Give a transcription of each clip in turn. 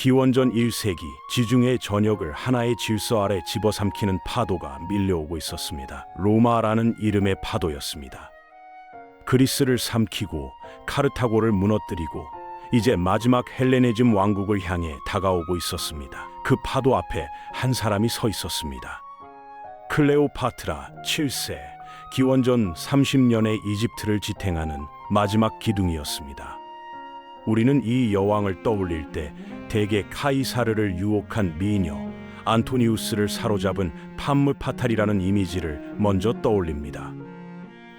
기원전 1세기 지중해 전역을 하나의 질서 아래 집어삼키는 파도가 밀려오고 있었습니다. 로마라는 이름의 파도였습니다. 그리스를 삼키고 카르타고를 무너뜨리고 이제 마지막 헬레니즘 왕국을 향해 다가오고 있었습니다. 그 파도 앞에 한 사람이 서 있었습니다. 클레오파트라 7세, 기원전 30년에 이집트를 지탱하는 마지막 기둥이었습니다. 우리는 이 여왕을 떠올릴 때 대개 카이사르를 유혹한 미녀 안토니우스를 사로잡은 판무파탈이라는 이미지를 먼저 떠올립니다.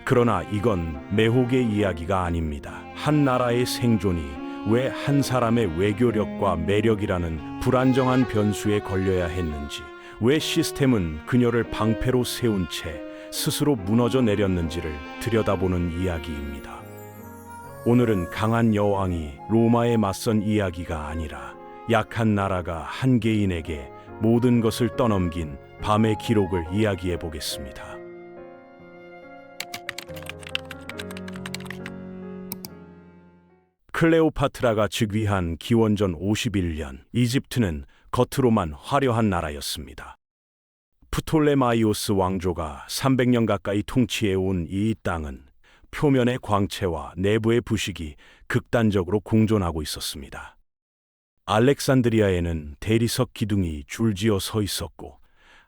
그러나 이건 매혹의 이야기가 아닙니다. 한 나라의 생존이 왜 한 사람의 외교력과 매력이라는 불안정한 변수에 걸려야 했는지, 왜 시스템은 그녀를 방패로 세운 채 스스로 무너져 내렸는지를 들여다보는 이야기입니다. 오늘은 강한 여왕이 로마에 맞선 이야기가 아니라 약한 나라가 한 개인에게 모든 것을 떠넘긴 밤의 기록을 이야기해 보겠습니다. 클레오파트라가 즉위한 기원전 51년, 이집트는 겉으로만 화려한 나라였습니다. 프톨레마이오스 왕조가 300년 가까이 통치해온 이 땅은 표면의 광채와 내부의 부식이 극단적으로 공존하고 있었습니다. 알렉산드리아에는 대리석 기둥이 줄지어 서 있었고,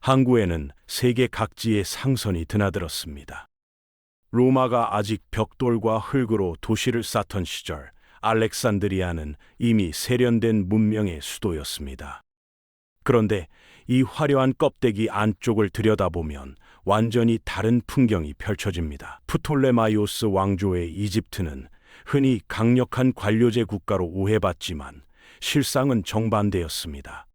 항구에는 세계 각지의 상선이 드나들었습니다. 로마가 아직 벽돌과 흙으로 도시를 쌓던 시절, 알렉산드리아는 이미 세련된 문명의 수도였습니다. 그런데 이 화려한 껍데기 안쪽을 들여다보면 완전히 다른 풍경이 펼쳐집니다. 프톨레마이오스 왕조의 이집트는 흔히 강력한 관료제 국가로 오해받지만 실상은 정반대였습니다.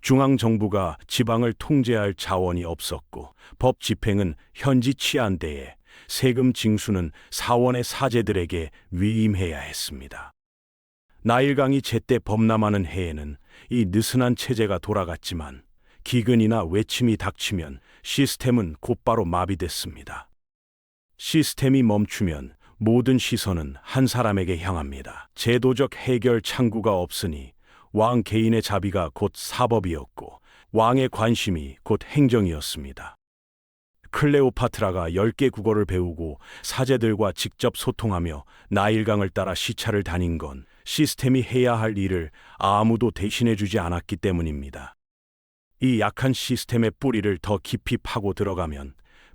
중앙정부가 지방을 통제할 자원이 없었고, 법 집행은 현지 치안대에, 세금 징수는 사원의 사제들에게 위임해야 했습니다. 나일강이 제때 범람하는 해에는 이 느슨한 체제가 돌아갔지만 기근이나 외침이 닥치면 시스템은 곧바로 마비됐습니다. 시스템이 멈추면 모든 시선은 한 사람에게 향합니다. 제도적 해결 창구가 없으니 왕 개인의 자비가 곧 사법이었고, 왕의 관심이 곧 행정이었습니다. 클레오파트라가 10개 국어를 배우고 사제들과 직접 소통하며 나일강을 따라 시차를 다닌 건 시스템이 해야 할 일을 아무도 대신해주지 않았기 때문입니다. 이 약한 시스템의 뿌리를 더 깊이 파고 들어가면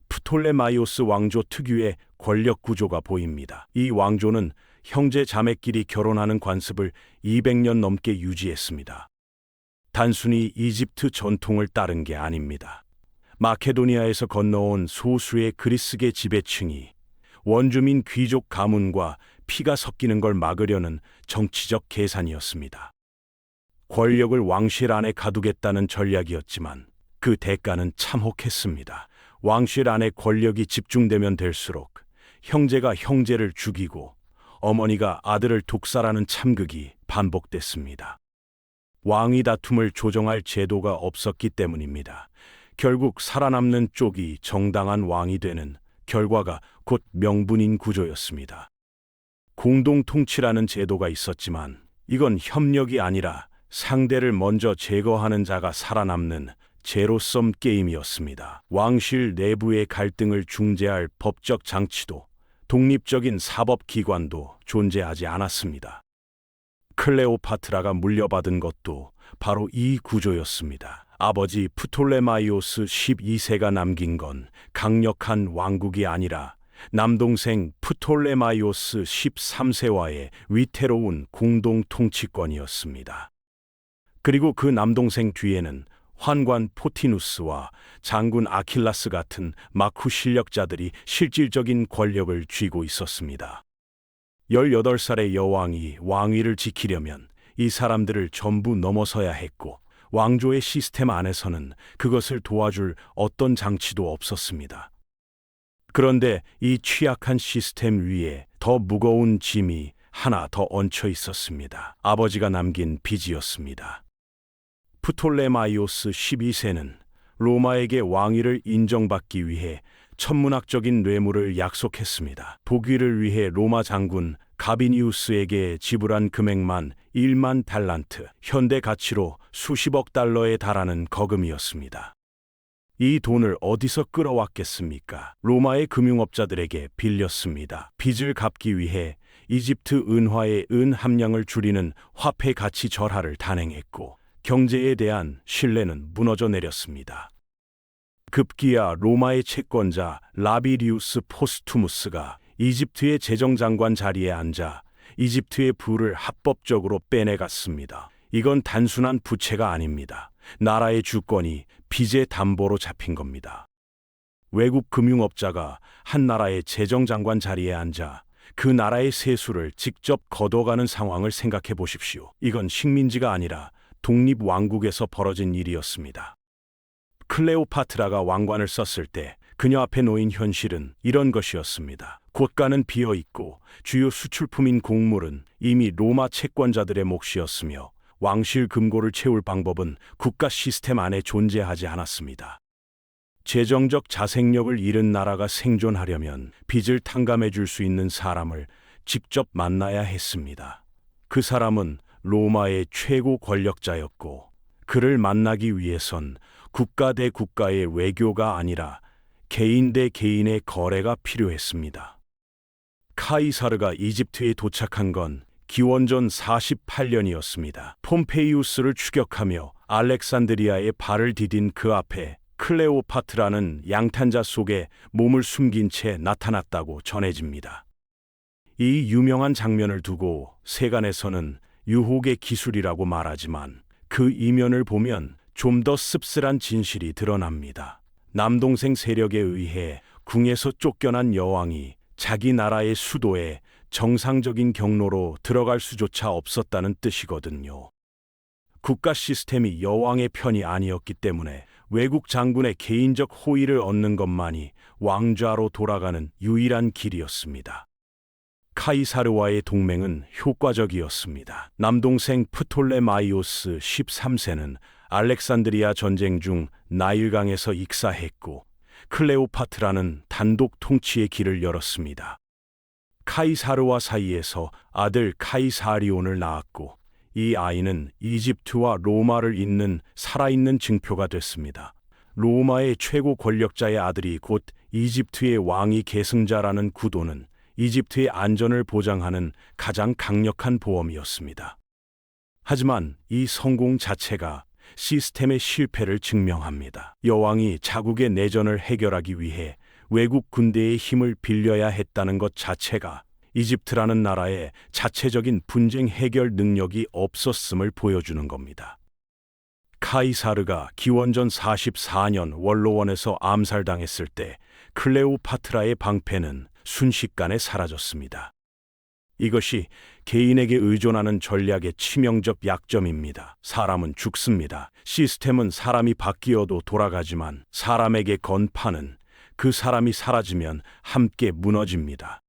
프톨레마이오스 왕조 특유의 권력 구조가 보입니다. 이 왕조는 형제 자매끼리 결혼하는 관습을 200년 넘게 유지했습니다. 단순히 이집트 전통을 따른 게 아닙니다. 마케도니아에서 건너온 소수의 그리스계 지배층이 원주민 귀족 가문과 피가 섞이는 걸 막으려는 정치적 계산이었습니다. 권력을 왕실 안에 가두겠다는 전략이었지만 그 대가는 참혹했습니다. 왕실 안에 권력이 집중되면 될수록 형제가 형제를 죽이고 어머니가 아들을 독살하는 참극이 반복됐습니다. 왕위 다툼을 조정할 제도가 없었기 때문입니다. 결국 살아남는 쪽이 정당한 왕이 되는 결과가 곧 명분인 구조였습니다. 공동통치라는 제도가 있었지만 이건 협력이 아니라 상대를 먼저 제거하는 자가 살아남는 제로섬 게임이었습니다. 왕실 내부의 갈등을 중재할 법적 장치도 독립적인 사법기관도 존재하지 않았습니다. 클레오파트라가 물려받은 것도 바로 이 구조였습니다. 아버지 프톨레마이오스 12세가 남긴 건 강력한 왕국이 아니라 남동생 프톨레마이오스 13세와의 위태로운 공동통치권이었습니다. 그리고 그 남동생 뒤에는 환관 포티누스와 장군 아킬라스 같은 마쿠 실력자들이 실질적인 권력을 쥐고 있었습니다. 18살의 여왕이 왕위를 지키려면 이 사람들을 전부 넘어서야 했고, 왕조의 시스템 안에서는 그것을 도와줄 어떤 장치도 없었습니다. 그런데 이 취약한 시스템 위에 더 무거운 짐이 하나 더 얹혀 있었습니다. 아버지가 남긴 빚이었습니다. 프톨레마이오스 12세는 로마에게 왕위를 인정받기 위해 천문학적인 뇌물을 약속했습니다. 복위를 위해 로마 장군 가비니우스에게 지불한 금액만 1만 달란트, 현대 가치로 수십억 달러에 달하는 거금이었습니다. 이 돈을 어디서 끌어왔겠습니까? 로마의 금융업자들에게 빌렸습니다. 빚을 갚기 위해 이집트 은화의 은 함량을 줄이는 화폐 가치 절하를 단행했고 경제에 대한 신뢰는 무너져 내렸습니다. 급기야 로마의 채권자 라비리우스 포스투무스가 이집트의 재정장관 자리에 앉아 이집트의 부를 합법적으로 빼내갔습니다. 이건 단순한 부채가 아닙니다. 나라의 주권이 빚의 담보로 잡힌 겁니다. 외국 금융업자가 한 나라의 재정장관 자리에 앉아 그 나라의 세수를 직접 걷어가는 상황을 생각해 보십시오. 이건 식민지가 아니라 독립왕국에서 벌어진 일이었습니다. 클레오파트라가 왕관을 썼을 때 그녀 앞에 놓인 현실은 이런 것이었습니다. 곳간은 비어 있고 주요 수출품인 곡물은 이미 로마 채권자들의 몫이었으며 왕실 금고를 채울 방법은 국가 시스템 안에 존재하지 않았습니다. 재정적 자생력을 잃은 나라가 생존하려면 빚을 탕감해 줄 수 있는 사람을 직접 만나야 했습니다. 그 사람은 로마의 최고 권력자였고 그를 만나기 위해선 국가 대 국가의 외교가 아니라 개인 대 개인의 거래가 필요했습니다. 카이사르가 이집트에 도착한 건 기원전 48년이었습니다. 폼페이우스를 추격하며 알렉산드리아에 발을 디딘 그 앞에 클레오파트라는 양탄자 속에 몸을 숨긴 채 나타났다고 전해집니다. 이 유명한 장면을 두고 세간에서는 유혹의 기술이라고 말하지만 그 이면을 보면 좀 더 씁쓸한 진실이 드러납니다. 남동생 세력에 의해 궁에서 쫓겨난 여왕이 자기 나라의 수도에 정상적인 경로로 들어갈 수조차 없었다는 뜻이거든요. 국가 시스템이 여왕의 편이 아니었기 때문에 외국 장군의 개인적 호의를 얻는 것만이 왕좌로 돌아가는 유일한 길이었습니다. 카이사르와의 동맹은 효과적이었습니다. 남동생 프톨레마이오스 13세는 알렉산드리아 전쟁 중 나일강에서 익사했고 클레오파트라는 단독 통치의 길을 열었습니다. 카이사르와 사이에서 아들 카이사리온을 낳았고 이 아이는 이집트와 로마를 잇는 살아있는 증표가 됐습니다. 로마의 최고 권력자의 아들이 곧 이집트의 왕위 계승자라는 구도는 이집트의 안전을 보장하는 가장 강력한 보험이었습니다. 하지만 이 성공 자체가 시스템의 실패를 증명합니다. 여왕이 자국의 내전을 해결하기 위해 외국 군대의 힘을 빌려야 했다는 것 자체가 이집트라는 나라의 자체적인 분쟁 해결 능력이 없었음을 보여주는 겁니다. 카이사르가 기원전 44년 원로원에서 암살당했을 때 클레오파트라의 방패는 순식간에 사라졌습니다. 이것이 개인에게 의존하는 전략의 치명적 약점입니다. 사람은 죽습니다. 시스템은 사람이 바뀌어도 돌아가지만 사람에게 건 판은 그 사람이 사라지면 함께 무너집니다.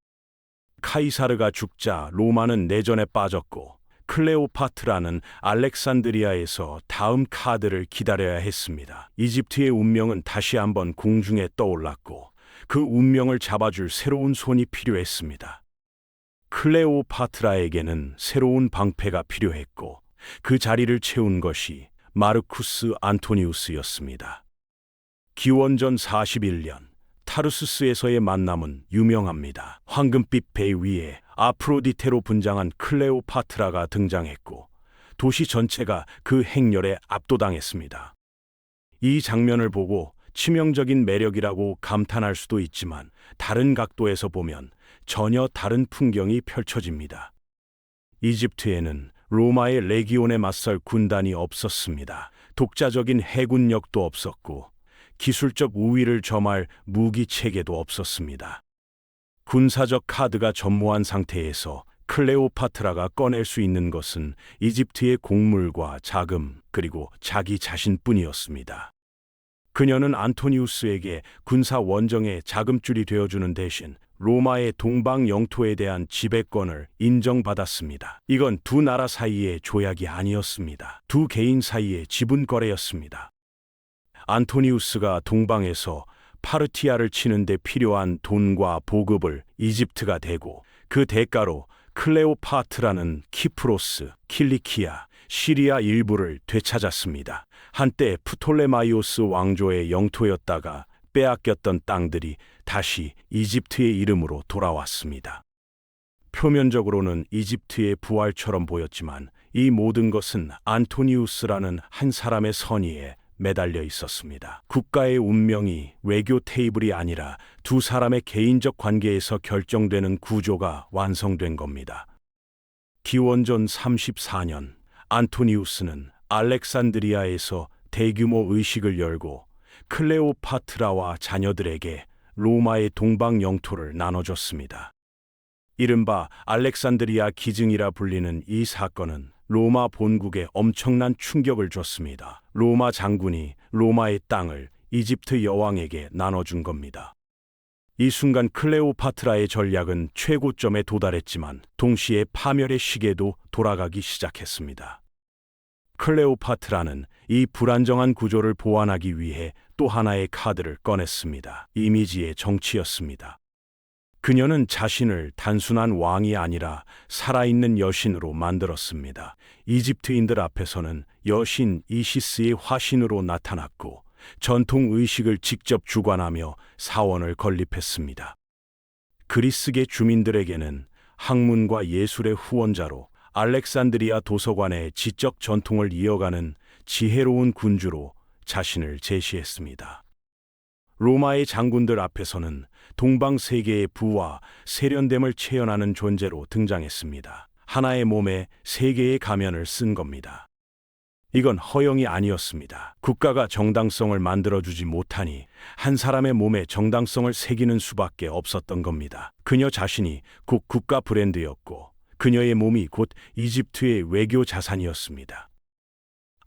카이사르가 죽자 로마는 내전에 빠졌고 클레오파트라는 알렉산드리아에서 다음 카드를 기다려야 했습니다. 이집트의 운명은 다시 한번 공중에 떠올랐고 그 운명을 잡아줄 새로운 손이 필요했습니다. 클레오파트라에게는 새로운 방패가 필요했고 그 자리를 채운 것이 마르쿠스 안토니우스였습니다. 기원전 41년 타르수스에서의 만남은 유명합니다. 황금빛 배 위에 아프로디테로 분장한 클레오파트라가 등장했고 도시 전체가 그 행렬에 압도당했습니다. 이 장면을 보고 치명적인 매력이라고 감탄할 수도 있지만 다른 각도에서 보면 전혀 다른 풍경이 펼쳐집니다. 이집트에는 로마의 레기온에 맞설 군단이 없었습니다. 독자적인 해군력도 없었고 기술적 우위를 점할 무기 체계도 없었습니다. 군사적 카드가 전무한 상태에서 클레오파트라가 꺼낼 수 있는 것은 이집트의 곡물과 자금 그리고 자기 자신뿐이었습니다. 그녀는 안토니우스에게 군사 원정의 자금줄이 되어주는 대신 로마의 동방 영토에 대한 지배권을 인정받았습니다. 이건 두 나라 사이의 조약이 아니었습니다. 두 개인 사이의 지분 거래였습니다. 안토니우스가 동방에서 파르티아를 치는 데 필요한 돈과 보급을 이집트가 대고 그 대가로 클레오파트라는 키프로스, 킬리키아, 시리아 일부를 되찾았습니다. 한때 프톨레마이오스 왕조의 영토였다가 빼앗겼던 땅들이 다시 이집트의 이름으로 돌아왔습니다. 표면적으로는 이집트의 부활처럼 보였지만 이 모든 것은 안토니우스라는 한 사람의 선의에 매달려 있었습니다. 국가의 운명이 외교 테이블이 아니라 두 사람의 개인적 관계에서 결정되는 구조가 완성된 겁니다. 기원전 34년 안토니우스는 알렉산드리아에서 대규모 의식을 열고 클레오파트라와 자녀들에게 로마의 동방 영토를 나눠줬습니다. 이른바 알렉산드리아 기증이라 불리는 이 사건은 로마 본국에 엄청난 충격을 줬습니다. 로마 장군이 로마의 땅을 이집트 여왕에게 나눠준 겁니다. 이 순간 클레오파트라의 전략은 최고점에 도달했지만 동시에 파멸의 시계도 돌아가기 시작했습니다. 클레오파트라는 이 불안정한 구조를 보완하기 위해 또 하나의 카드를 꺼냈습니다. 이미지의 정치였습니다. 그녀는 자신을 단순한 왕이 아니라 살아있는 여신으로 만들었습니다. 이집트인들 앞에서는 여신 이시스의 화신으로 나타났고 전통 의식을 직접 주관하며 사원을 건립했습니다. 그리스계 주민들에게는 학문과 예술의 후원자로 알렉산드리아 도서관의 지적 전통을 이어가는 지혜로운 군주로 자신을 제시했습니다. 로마의 장군들 앞에서는 동방 세계의 부와 세련됨을 체현하는 존재로 등장했습니다. 하나의 몸에 세 개의 가면을 쓴 겁니다. 이건 허영이 아니었습니다. 국가가 정당성을 만들어주지 못하니 한 사람의 몸에 정당성을 새기는 수밖에 없었던 겁니다. 그녀 자신이 국가 브랜드였고 그녀의 몸이 곧 이집트의 외교 자산이었습니다.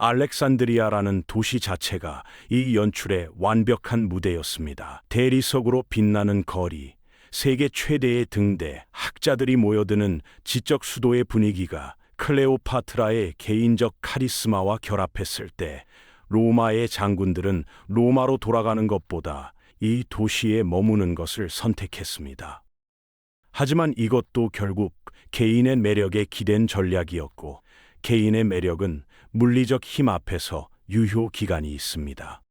알렉산드리아라는 도시 자체가 이 연출의 완벽한 무대였습니다. 대리석으로 빛나는 거리, 세계 최대의 등대, 학자들이 모여드는 지적 수도의 분위기가 클레오파트라의 개인적 카리스마와 결합했을 때 로마의 장군들은 로마로 돌아가는 것보다 이 도시에 머무는 것을 선택했습니다. 하지만 이것도 결국 개인의 매력에 기댄 전략이었고 개인의 매력은 물리적 힘 앞에서 유효 기간이 있습니다.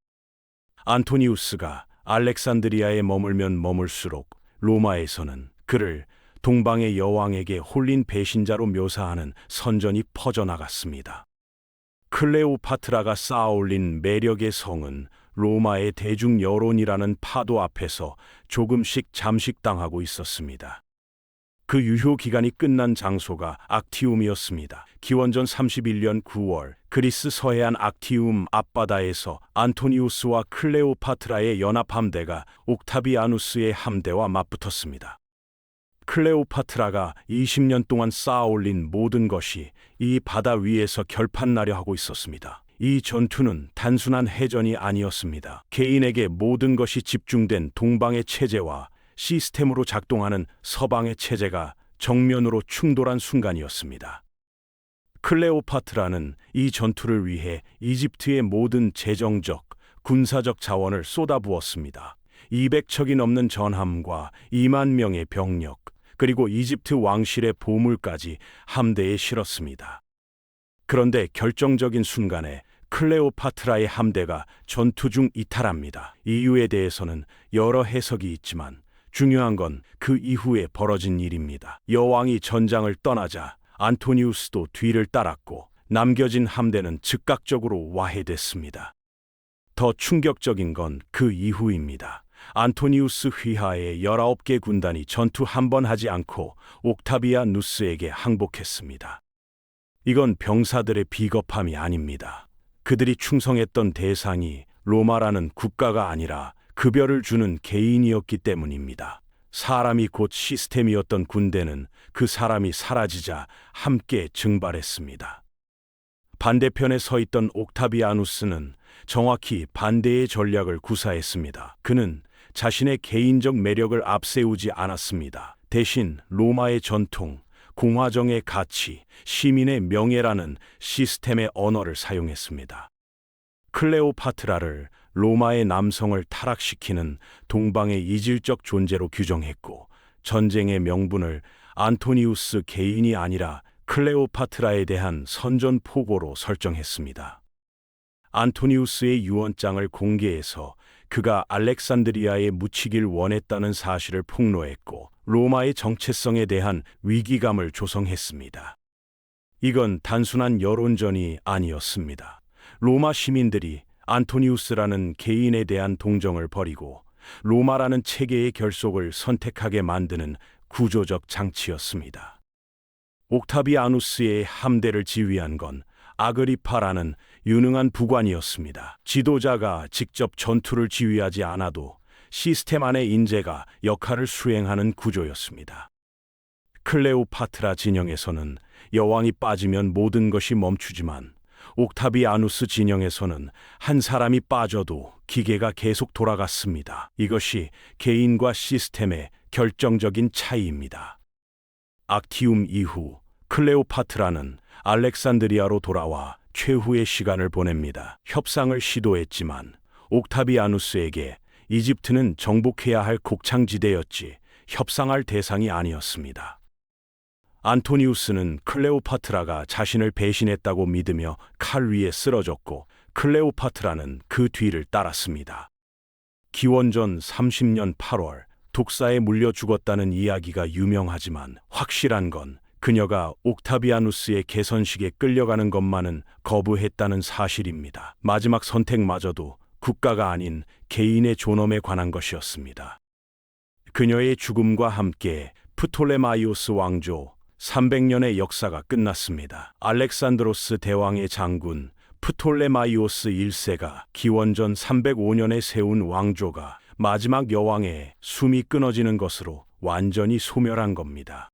안토니우스가 알렉산드리아에 머물면 머물수록 로마에서는 그를 동방의 여왕에게 홀린 배신자로 묘사하는 선전이 퍼져나갔습니다. 클레오파트라가 쌓아올린 매력의 성은 로마의 대중 여론이라는 파도 앞에서 조금씩 잠식당하고 있었습니다. 그 유효 기간이 끝난 장소가 악티움이었습니다. 기원전 31년 9월 그리스 서해안 악티움 앞바다에서 안토니우스와 클레오파트라의 연합 함대가 옥타비아누스의 함대와 맞붙었습니다. 클레오파트라가 20년 동안 쌓아올린 모든 것이 이 바다 위에서 결판나려 하고 있었습니다. 이 전투는 단순한 해전이 아니었습니다. 개인에게 모든 것이 집중된 동방의 체제와 시스템으로 작동하는 서방의 체제가 정면으로 충돌한 순간이었습니다. 클레오파트라는 이 전투를 위해 이집트의 모든 재정적, 군사적 자원을 쏟아부었습니다. 200척이 넘는 전함과 2만 명의 병력, 그리고 이집트 왕실의 보물까지 함대에 실었습니다. 그런데 결정적인 순간에 클레오파트라의 함대가 전투 중 이탈합니다. 이유에 대해서는 여러 해석이 있지만 중요한 건 그 이후에 벌어진 일입니다. 여왕이 전장을 떠나자 안토니우스도 뒤를 따랐고 남겨진 함대는 즉각적으로 와해됐습니다. 더 충격적인 건 그 이후입니다. 안토니우스 휘하의 19개 군단이 전투 한 번 하지 않고 옥타비아누스에게 항복했습니다. 이건 병사들의 비겁함이 아닙니다. 그들이 충성했던 대상이 로마라는 국가가 아니라 급여를 주는 개인이었기 때문입니다. 사람이 곧 시스템이었던 군대는 그 사람이 사라지자 함께 증발했습니다. 반대편에 서 있던 옥타비아누스는 정확히 반대의 전략을 구사했습니다. 그는 자신의 개인적 매력을 앞세우지 않았습니다. 대신 로마의 전통, 공화정의 가치, 시민의 명예라는 시스템의 언어를 사용했습니다. 클레오파트라를 로마의 남성을 타락시키는 동방의 이질적 존재로 규정했고 전쟁의 명분을 안토니우스 개인이 아니라 클레오파트라에 대한 선전포고로 설정했습니다. 안토니우스의 유언장을 공개해서 그가 알렉산드리아에 묻히길 원했다는 사실을 폭로했고 로마의 정체성에 대한 위기감을 조성했습니다. 이건 단순한 여론전이 아니었습니다. 로마 시민들이 안토니우스라는 개인에 대한 동정을 버리고 로마라는 체계의 결속을 선택하게 만드는 구조적 장치였습니다. 옥타비아누스의 함대를 지휘한 건 아그리파라는 유능한 부관이었습니다. 지도자가 직접 전투를 지휘하지 않아도 시스템 안의 인재가 역할을 수행하는 구조였습니다. 클레오파트라 진영에서는 여왕이 빠지면 모든 것이 멈추지만 옥타비아누스 진영에서는 한 사람이 빠져도 기계가 계속 돌아갔습니다. 이것이 개인과 시스템의 결정적인 차이입니다. 악티움 이후 클레오파트라는 알렉산드리아로 돌아와 최후의 시간을 보냅니다. 협상을 시도했지만 옥타비아누스에게 이집트는 정복해야 할 곡창지대였지 협상할 대상이 아니었습니다. 안토니우스는 클레오파트라가 자신을 배신했다고 믿으며 칼 위에 쓰러졌고 클레오파트라는 그 뒤를 따랐습니다. 기원전 30년 8월 독사에 물려 죽었다는 이야기가 유명하지만 확실한 건 그녀가 옥타비아누스의 개선식에 끌려가는 것만은 거부했다는 사실입니다. 마지막 선택마저도 국가가 아닌 개인의 존엄에 관한 것이었습니다. 그녀의 죽음과 함께 프톨레마이오스 왕조 300년의 역사가 끝났습니다. 알렉산드로스 대왕의 장군 프톨레마이오스 1세가 기원전 305년에 세운 왕조가 마지막 여왕의 숨이 끊어지는 것으로 완전히 소멸한 겁니다.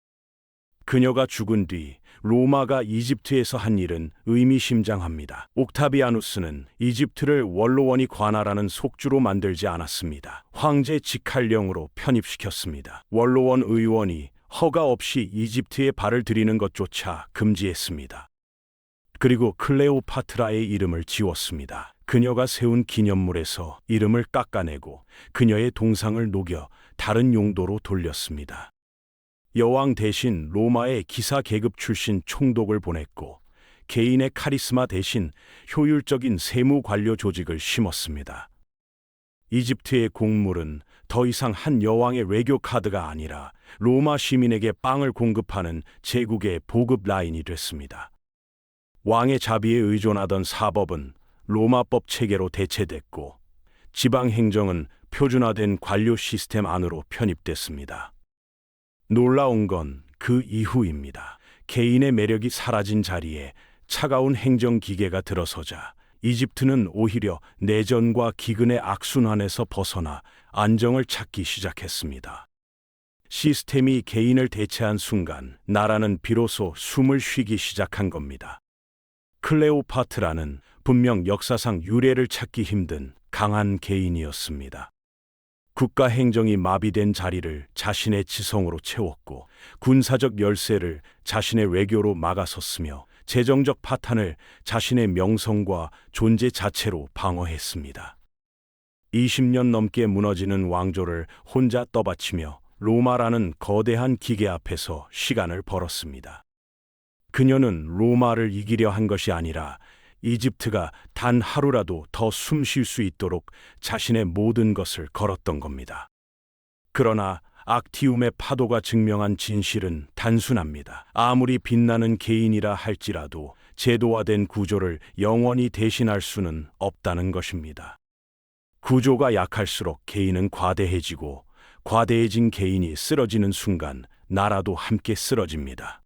그녀가 죽은 뒤 로마가 이집트에서 한 일은 의미심장합니다. 옥타비아누스는 이집트를 원로원이 관할하는 속주로 만들지 않았습니다. 황제 직할령으로 편입시켰습니다. 원로원 의원이 허가 없이 이집트에 발을 들이는 것조차 금지했습니다. 그리고 클레오파트라의 이름을 지웠습니다. 그녀가 세운 기념물에서 이름을 깎아내고 그녀의 동상을 녹여 다른 용도로 돌렸습니다. 여왕 대신 로마의 기사 계급 출신 총독을 보냈고 개인의 카리스마 대신 효율적인 세무 관료 조직을 심었습니다. 이집트의 곡물은 더 이상 한 여왕의 외교 카드가 아니라 로마 시민에게 빵을 공급하는 제국의 보급 라인이 됐습니다. 왕의 자비에 의존하던 사법은 로마법 체계로 대체됐고 지방 행정은 표준화된 관료 시스템 안으로 편입됐습니다. 놀라운 건 그 이후입니다. 개인의 매력이 사라진 자리에 차가운 행정 기계가 들어서자 이집트는 오히려 내전과 기근의 악순환에서 벗어나 안정을 찾기 시작했습니다. 시스템이 개인을 대체한 순간 나라는 비로소 숨을 쉬기 시작한 겁니다. 클레오파트라는 분명 역사상 유례를 찾기 힘든 강한 개인이었습니다. 국가 행정이 마비된 자리를 자신의 지성으로 채웠고 군사적 열세를 자신의 외교로 막아섰으며 재정적 파탄을 자신의 명성과 존재 자체로 방어했습니다. 20년 넘게 무너지는 왕조를 혼자 떠받치며 로마라는 거대한 기계 앞에서 시간을 벌었습니다. 그녀는 로마를 이기려 한 것이 아니라 이집트가 단 하루라도 더 숨 쉴 수 있도록 자신의 모든 것을 걸었던 겁니다. 그러나 악티움의 파도가 증명한 진실은 단순합니다. 아무리 빛나는 개인이라 할지라도 제도화된 구조를 영원히 대신할 수는 없다는 것입니다. 구조가 약할수록 개인은 과대해지고 과대해진 개인이 쓰러지는 순간 나라도 함께 쓰러집니다.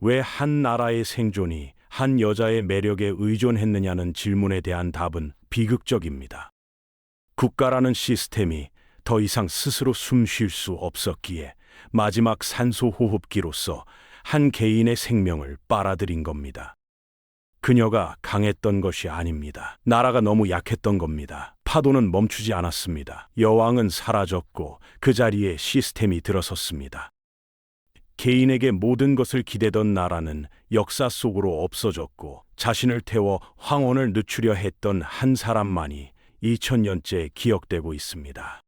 왜 한 나라의 생존이 한 여자의 매력에 의존했느냐는 질문에 대한 답은 비극적입니다. 국가라는 시스템이 더 이상 스스로 숨 쉴 수 없었기에 마지막 산소 호흡기로서 한 개인의 생명을 빨아들인 겁니다. 그녀가 강했던 것이 아닙니다. 나라가 너무 약했던 겁니다. 파도는 멈추지 않았습니다. 여왕은 사라졌고 그 자리에 시스템이 들어섰습니다. 개인에게 모든 것을 기대던 나라는 역사 속으로 없어졌고 자신을 태워 황혼을 늦추려 했던 한 사람만이 2000년째 기억되고 있습니다.